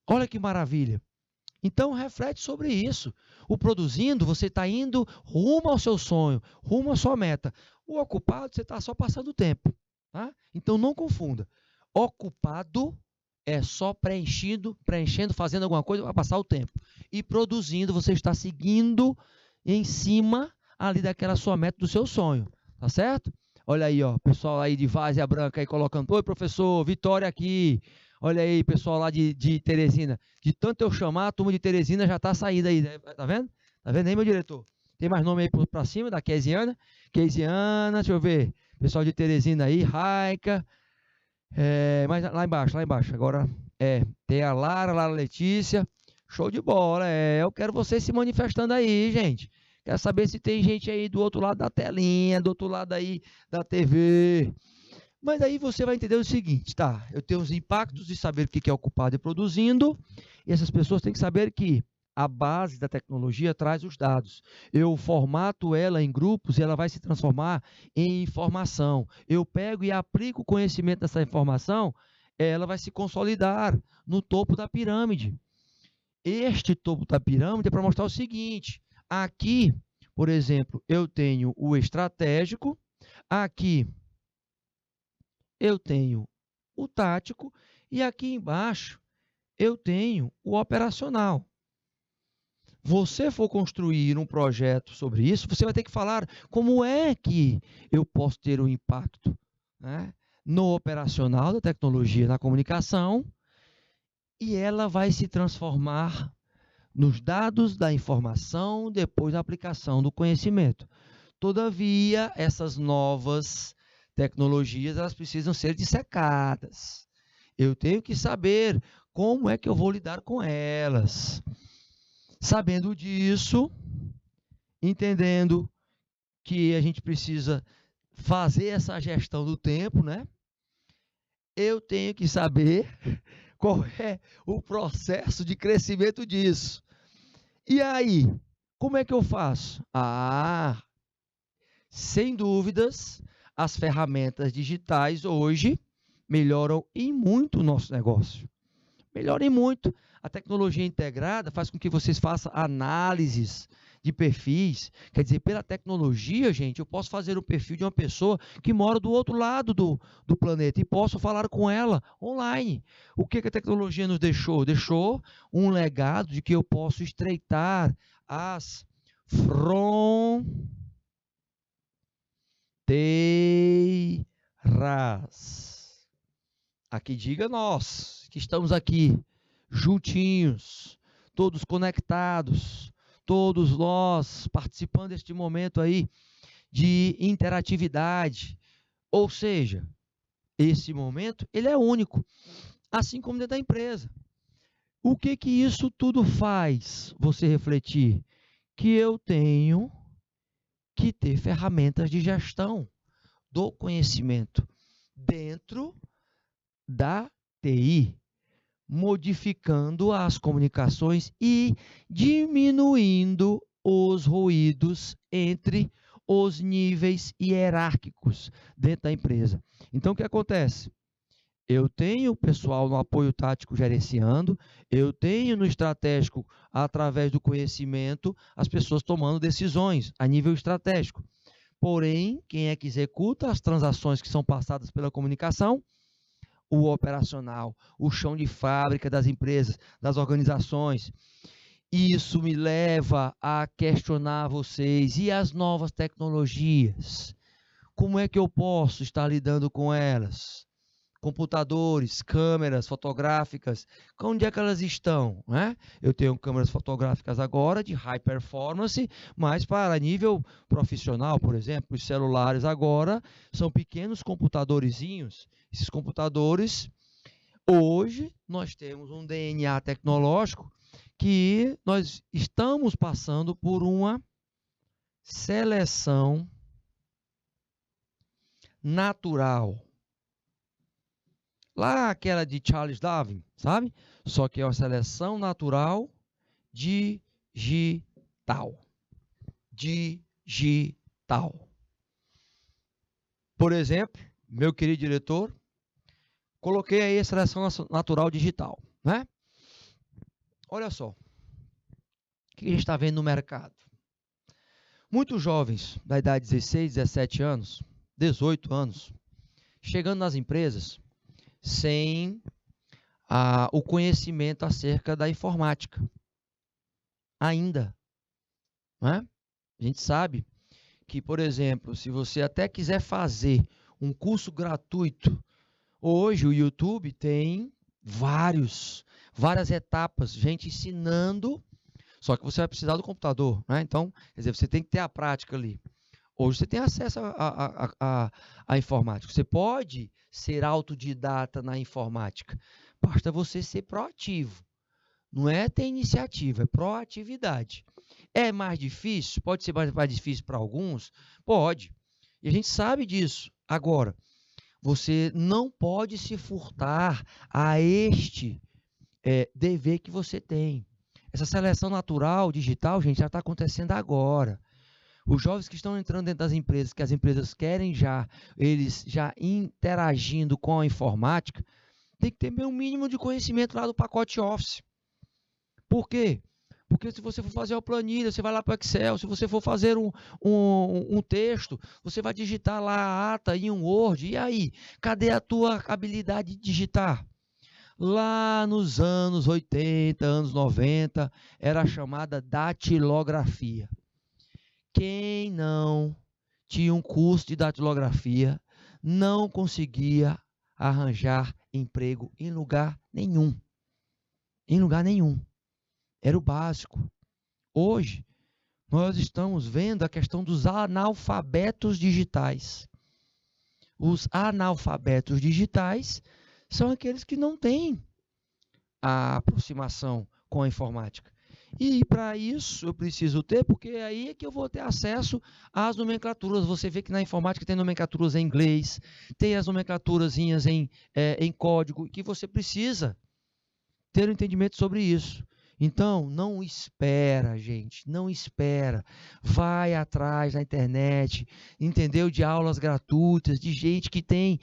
Olha que maravilha. Então, reflete sobre isso. O produzindo, você está indo rumo ao seu sonho, rumo à sua meta. O ocupado, você está só passando o tempo. Tá? Então, não confunda. Ocupado é só preenchendo, fazendo alguma coisa para passar o tempo. E produzindo, você está seguindo em cima ali daquela sua meta, do seu sonho. Tá certo? Olha aí, ó, pessoal aí de Várzea Branca aí colocando. Oi, professor, Vitória aqui. Olha aí, pessoal lá de Teresina. De tanto eu chamar, a turma de Teresina já está saída aí. Né? Tá vendo? Tá vendo aí, meu diretor? Tem mais nome aí para cima, da Keisiana? Keisiana, deixa eu ver. Pessoal de Teresina aí, Raica. Mas lá embaixo. Agora, tem a Lara Letícia. Show de bola, eu quero vocês se manifestando aí, gente. Quero saber se tem gente aí do outro lado da telinha, do outro lado aí da TV. Mas aí você vai entender o seguinte, tá? Eu tenho os impactos de saber o que é ocupado e produzindo, e essas pessoas têm que saber que a base da tecnologia traz os dados. Eu formato ela em grupos e ela vai se transformar em informação. Eu pego e aplico o conhecimento dessa informação, ela vai se consolidar no topo da pirâmide. Este topo da pirâmide é para mostrar o seguinte, aqui, por exemplo, eu tenho o estratégico, aqui eu tenho o tático e aqui embaixo eu tenho o operacional. Você for construir um projeto sobre isso, você vai ter que falar como é que eu posso ter um impacto, né, no operacional da tecnologia na comunicação, e ela vai se transformar nos dados da informação depois da aplicação do conhecimento. Todavia, essas novas tecnologias, elas precisam ser dissecadas. Eu tenho que saber como é que eu vou lidar com elas. Sabendo disso, entendendo que a gente precisa fazer essa gestão do tempo, né? Eu tenho que saber qual é o processo de crescimento disso. E aí, como é que eu faço? Sem dúvidas, as ferramentas digitais hoje melhoram em muito o nosso negócio. Melhoram em muito. A tecnologia integrada faz com que vocês façam análises de perfis. Quer dizer, pela tecnologia, gente, eu posso fazer o perfil de uma pessoa que mora do outro lado do planeta e posso falar com ela online. O que a tecnologia nos deixou? Deixou um legado de que eu posso estreitar as fronteiras. Aqui diga nós, que estamos aqui, juntinhos, todos conectados, todos nós participando deste momento aí de interatividade. Ou seja, esse momento, ele é único, assim como dentro da empresa. O que isso tudo faz você refletir? Que eu tenho que ter ferramentas de gestão do conhecimento dentro da TI, modificando as comunicações e diminuindo os ruídos entre os níveis hierárquicos dentro da empresa. Então, o que acontece? Eu tenho o pessoal no apoio tático gerenciando, eu tenho no estratégico, através do conhecimento, as pessoas tomando decisões a nível estratégico. Porém, quem é que executa as transações que são passadas pela comunicação? O operacional, o chão de fábrica das empresas, das organizações. Isso me leva a questionar vocês, e as novas tecnologias? Como é que eu posso estar lidando com elas? Computadores, câmeras fotográficas, onde é que elas estão? Né? Eu tenho câmeras fotográficas agora de high performance, mas para nível profissional, por exemplo, os celulares agora são pequenos computadorzinhos. Esses computadores, hoje, nós temos um DNA tecnológico que nós estamos passando por uma seleção natural. Lá aquela de Charles Darwin, sabe? Só que é uma seleção natural digital. Digital. Por exemplo, meu querido diretor, coloquei aí a seleção natural digital, né? Olha só. O que a gente está vendo no mercado? Muitos jovens da idade de 16, 17 anos, 18 anos, chegando nas empresas sem o conhecimento acerca da informática. Ainda. Né? A gente sabe que, por exemplo, se você até quiser fazer um curso gratuito, hoje o YouTube tem várias etapas, gente ensinando, só que você vai precisar do computador, né? Então, quer dizer, você tem que ter a prática ali. Hoje você tem acesso à informática. Você pode ser autodidata na informática. Basta você ser proativo. Não é ter iniciativa, é proatividade. É mais difícil? Pode ser mais difícil para alguns? Pode. E a gente sabe disso. Agora, você não pode se furtar a este dever que você tem. Essa seleção natural digital, gente, já está acontecendo agora. Os jovens que estão entrando dentro das empresas, que as empresas querem eles já interagindo com a informática, tem que ter um mínimo de conhecimento lá do pacote Office. Por quê? Porque se você for fazer uma planilha, você vai lá para o Excel. Se você for fazer um texto, você vai digitar lá a ata em um Word. E aí? Cadê a tua habilidade de digitar? Lá nos anos 80, anos 90, era a chamada datilografia. Quem não tinha um curso de datilografia não conseguia arranjar emprego em lugar nenhum. Em lugar nenhum. Era o básico. Hoje, nós estamos vendo a questão dos analfabetos digitais. Os analfabetos digitais são aqueles que não têm a aproximação com a informática. E para isso eu preciso ter, porque é aí que eu vou ter acesso às nomenclaturas. Você vê que na informática tem nomenclaturas em inglês, tem as nomenclaturazinhas em código, que você precisa ter um entendimento sobre isso. Então, não espera, gente, não espera. Vai atrás na internet, entendeu? De aulas gratuitas, de gente que tem,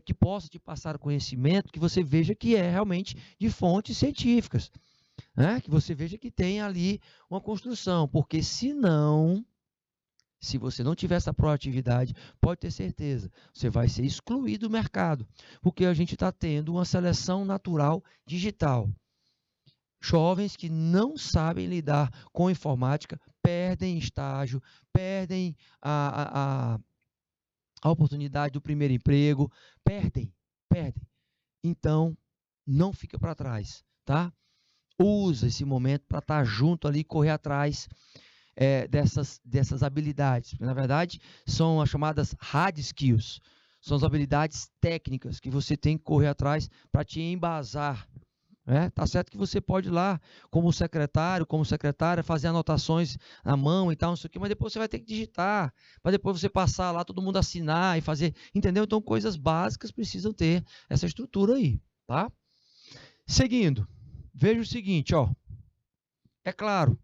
que possa te passar conhecimento, que você veja que é realmente de fontes científicas. Né? Que você veja que tem ali uma construção, porque se você não tiver essa proatividade, pode ter certeza, você vai ser excluído do mercado, porque a gente está tendo uma seleção natural digital. Jovens que não sabem lidar com informática perdem estágio, perdem a oportunidade do primeiro emprego, perdem. Então, não fica para trás, tá? Usa esse momento para estar junto ali, correr atrás dessas habilidades. Na verdade, são as chamadas hard skills, são as habilidades técnicas que você tem que correr atrás para te embasar. Tá certo que você pode ir lá, como secretário, como secretária, fazer anotações na mão e tal, não sei o quê, mas depois você vai ter que digitar, para depois você passar lá, todo mundo assinar e fazer, entendeu? Então, coisas básicas precisam ter essa estrutura aí, tá? Seguindo, veja o seguinte, ó. É claro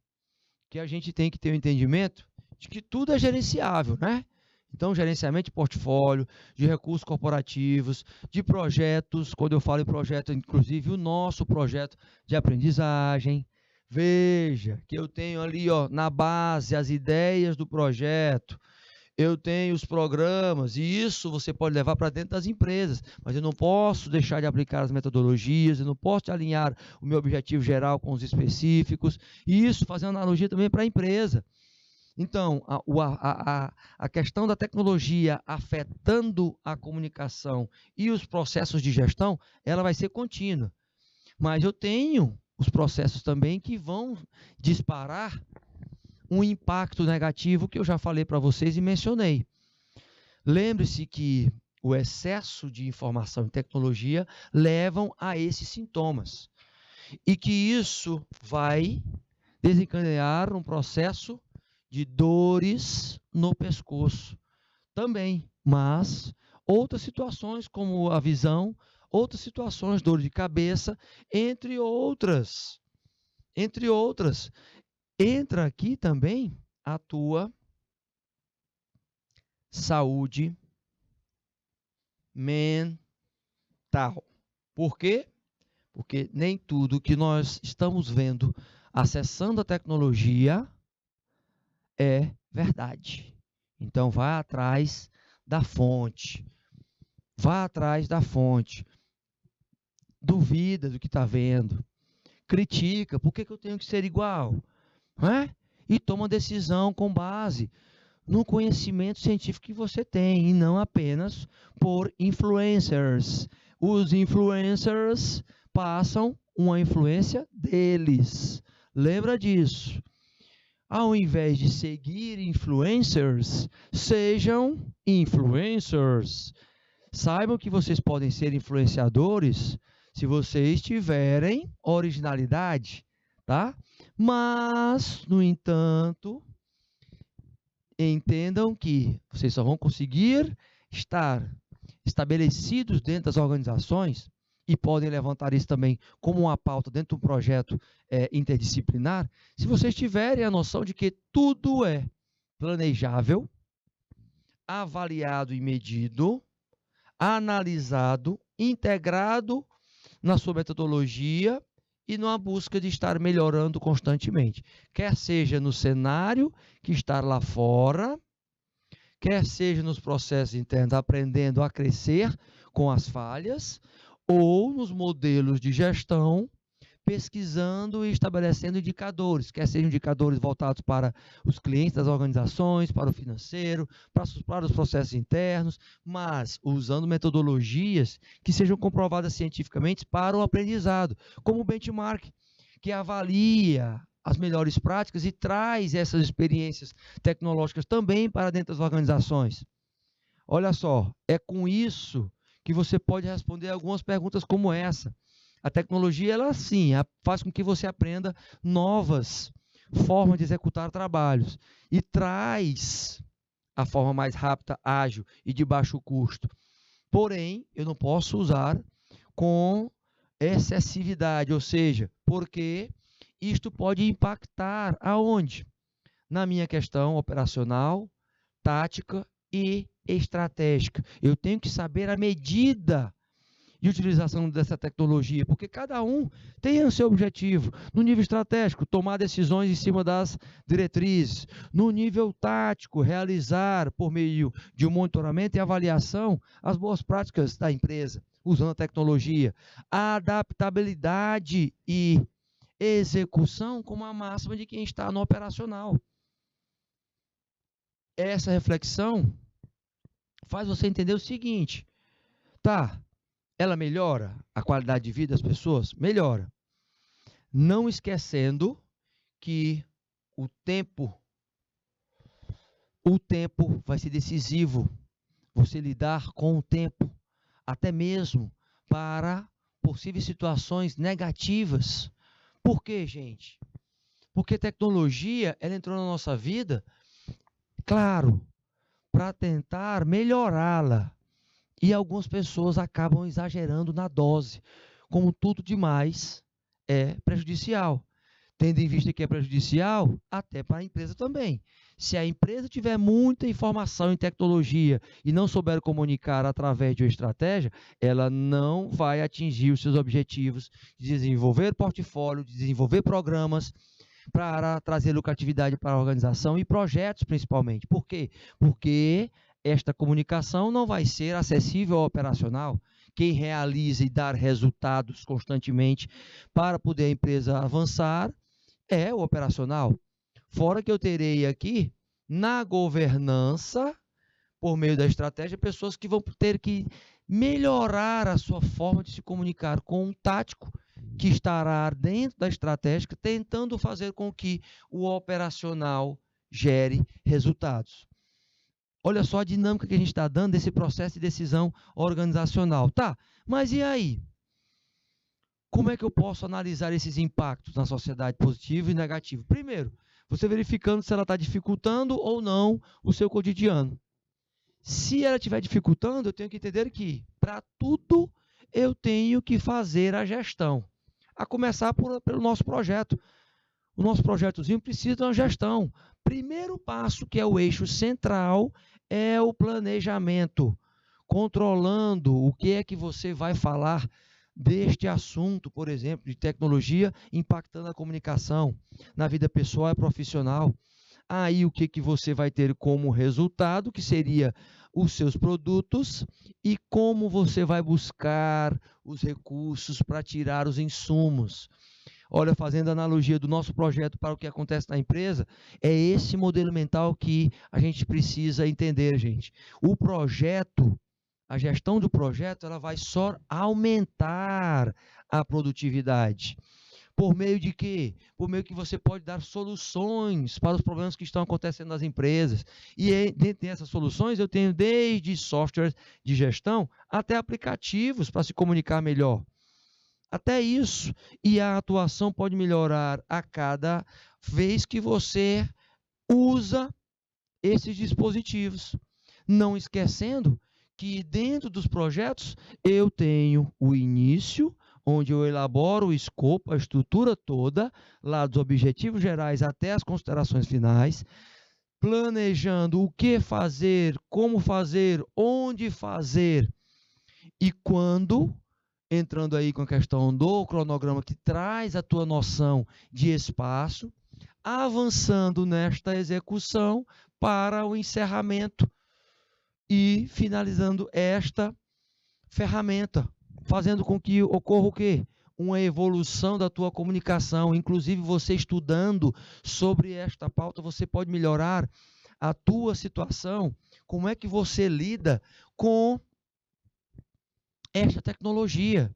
que a gente tem que ter o entendimento de que tudo é gerenciável, né? Então, gerenciamento de portfólio, de recursos corporativos, de projetos. Quando eu falo em projeto, inclusive o nosso projeto de aprendizagem. Veja que eu tenho ali, ó, na base as ideias do projeto. Eu tenho os programas, e isso você pode levar para dentro das empresas, mas eu não posso deixar de aplicar as metodologias, eu não posso alinhar o meu objetivo geral com os específicos, e isso fazendo analogia também para a empresa. Então, a questão da tecnologia afetando a comunicação e os processos de gestão, ela vai ser contínua. Mas eu tenho os processos também que vão disparar um impacto negativo que eu já falei para vocês e mencionei. Lembre-se que o excesso de informação e tecnologia levam a esses sintomas. E que isso vai desencadear um processo de dores no pescoço também, mas outras situações como a visão, outras situações, dor de cabeça, entre outras. Entra aqui também a tua saúde mental. Por quê? Porque nem tudo que nós estamos vendo acessando a tecnologia é verdade. Então, vá atrás da fonte. Vá atrás da fonte. Duvida do que está vendo. Critica. Por que eu tenho que ser igual? Não é? E toma decisão com base no conhecimento científico que você tem, e não apenas por influencers. Os influencers passam uma influência deles. Lembra disso. Ao invés de seguir influencers, sejam influencers. Saibam que vocês podem ser influenciadores se vocês tiverem originalidade, tá? Mas, no entanto, entendam que vocês só vão conseguir estar estabelecidos dentro das organizações, e podem levantar isso também como uma pauta dentro de um projeto interdisciplinar, se vocês tiverem a noção de que tudo é planejável, avaliado e medido, analisado, integrado na sua metodologia e numa busca de estar melhorando constantemente. Quer seja no cenário que está lá fora, quer seja nos processos internos, aprendendo a crescer com as falhas, ou nos modelos de gestão, pesquisando e estabelecendo indicadores, quer sejam indicadores voltados para os clientes das organizações, para o financeiro, para os processos internos, mas usando metodologias que sejam comprovadas cientificamente para o aprendizado, como o benchmark, que avalia as melhores práticas e traz essas experiências tecnológicas também para dentro das organizações. Olha só, é com isso que você pode responder algumas perguntas como essa. A tecnologia, ela sim, faz com que você aprenda novas formas de executar trabalhos e traz a forma mais rápida, ágil e de baixo custo. Porém, eu não posso usar com excessividade, ou seja, porque isto pode impactar aonde? Na minha questão operacional, tática e estratégica. Eu tenho que saber a medida de utilização dessa tecnologia, porque cada um tem o seu objetivo. No nível estratégico, tomar decisões em cima das diretrizes. No nível tático, realizar, por meio de um monitoramento e avaliação, as boas práticas da empresa, usando a tecnologia. A adaptabilidade e execução como a máxima de quem está no operacional. Essa reflexão faz você entender o seguinte, tá? Ela melhora a qualidade de vida das pessoas? Melhora. Não esquecendo que o tempo vai ser decisivo. Você lidar com o tempo, até mesmo para possíveis situações negativas. Por quê, gente? Porque tecnologia, ela entrou na nossa vida, claro, para tentar melhorá-la. E algumas pessoas acabam exagerando na dose. Como tudo demais é prejudicial. Tendo em vista que é prejudicial, até para a empresa também. Se a empresa tiver muita informação em tecnologia e não souber comunicar através de uma estratégia, ela não vai atingir os seus objetivos de desenvolver portfólio, de desenvolver programas para trazer lucratividade para a organização e projetos principalmente. Por quê? Porque esta comunicação não vai ser acessível ao operacional. Quem realiza e dá resultados constantemente para poder a empresa avançar é o operacional. Fora que eu terei aqui, na governança, por meio da estratégia, pessoas que vão ter que melhorar a sua forma de se comunicar com um tático que estará dentro da estratégica, tentando fazer com que o operacional gere resultados. Olha só a dinâmica que a gente está dando desse processo de decisão organizacional. Tá, mas e aí? Como é que eu posso analisar esses impactos na sociedade, positivo e negativo? Primeiro, você verificando se ela está dificultando ou não o seu cotidiano. Se ela estiver dificultando, eu tenho que entender que, para tudo, eu tenho que fazer a gestão. A começar pelo nosso projeto. O nosso projetozinho precisa de uma gestão. Primeiro passo, que é o eixo central, é o planejamento. Controlando o que é que você vai falar deste assunto, por exemplo, de tecnologia impactando a comunicação na vida pessoal e profissional. Aí o que você vai ter como resultado, que seria os seus produtos, e como você vai buscar os recursos para tirar os insumos. Olha, fazendo analogia do nosso projeto para o que acontece na empresa, é esse modelo mental que a gente precisa entender, gente. O projeto, a gestão do projeto, ela vai só aumentar a produtividade. Por meio de quê? Por meio que você pode dar soluções para os problemas que estão acontecendo nas empresas. E dentro dessas soluções eu tenho desde softwares de gestão até aplicativos para se comunicar melhor. Até isso. E a atuação pode melhorar a cada vez que você usa esses dispositivos. Não esquecendo que dentro dos projetos eu tenho o início, onde eu elaboro o escopo, a estrutura toda, lá dos objetivos gerais até as considerações finais, planejando o que fazer, como fazer, onde fazer e quando, entrando aí com a questão do cronograma que traz a tua noção de espaço, avançando nesta execução para o encerramento e finalizando esta ferramenta, fazendo com que ocorra o quê? Uma evolução da tua comunicação. Inclusive, você estudando sobre esta pauta, você pode melhorar a tua situação. Como é que você lida com esta tecnologia?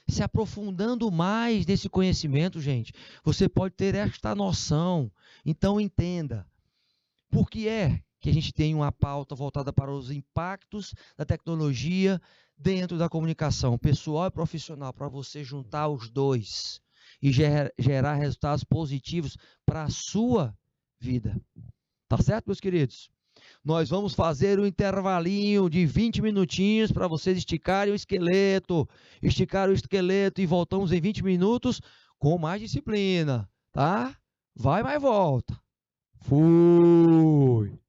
Se aprofundando mais nesse conhecimento, gente, você pode ter esta noção. Então, entenda. Por que é que a gente tem uma pauta voltada para os impactos da tecnologia dentro da comunicação pessoal e profissional, para você juntar os dois e gerar resultados positivos para a sua vida. Tá certo, meus queridos? Nós vamos fazer um intervalinho de 20 minutinhos para vocês esticarem o esqueleto. Esticar o esqueleto e voltamos em 20 minutos com mais disciplina, tá? Vai, mas volta. Fui!